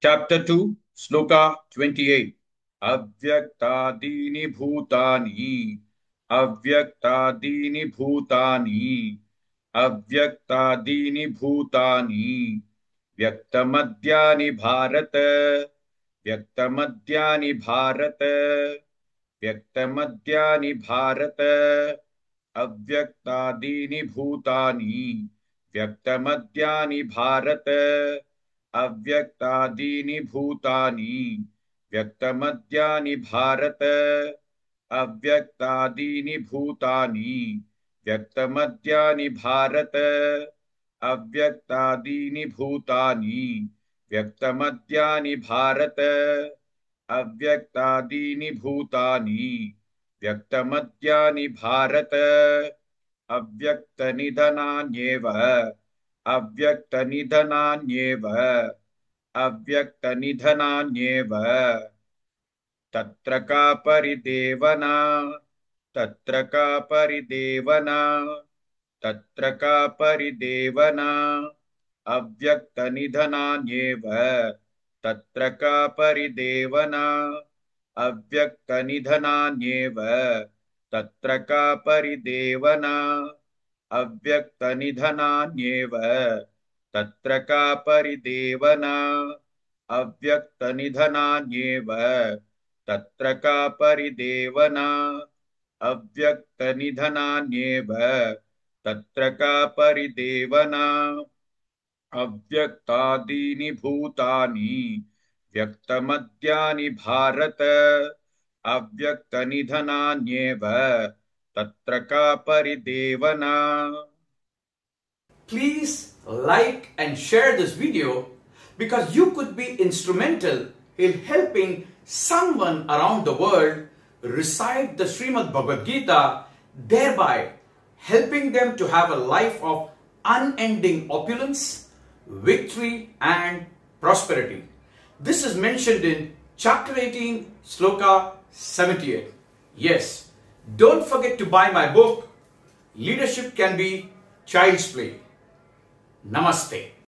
Chapter 2, Sloka 28. Avyaktadini bhutani, Avyaktadini bhutani, Avyaktadini bhutani, Vyaktamadhyani Bharat, Vyaktamadhyani Bharat, Vyaktamadhyani Bharat, अव्यक्तादीनि भूतानि व्यक्तमद्यानि भारत अव्यक्तादीनि भूतानि व्यक्तमद्यानि भारत अव्यक्तादीनि भूतानि व्यक्तमद्यानि भारत अव्यक्तादीनि भूतानि व्यक्तमद्यानि भारत अव्यक्तादीनि भूतानि व्यक्तमद्यानि भारत अव्यक्तनिधनान्येव अव्यक्तनिधनान्येव अव्यक्तनिधनान्येव तत्र का परिदेवना तत्र का परिदेवना तत्र का परिदेवना अव्यक्तनिधनान्येव तत्र का परिदेवना अव्यक्तनिधनान्येव तत्र का परिदेवना अव्यक्तनिधनान्येव तत्र का परिदेवना अव्यक्तनिधनान्येव तत्र का परिदेवना अव्यक्तनिधनान्येव तत्र का परिदेवना अव्यक्तादीनि भूतानि व्यक्तमद्यानि भारत अव्यक्तनिधनान्येव तत्र का परिदेवना. Please like and share this video because you could be instrumental in helping someone around the world recite the Srimad Bhagavad Gita, thereby helping them to have a life of unending opulence, victory and prosperity. This is mentioned in chapter 18, sloka 78. Yes, don't forget to buy my book, Leadership Can Be Child's Play. Namaste.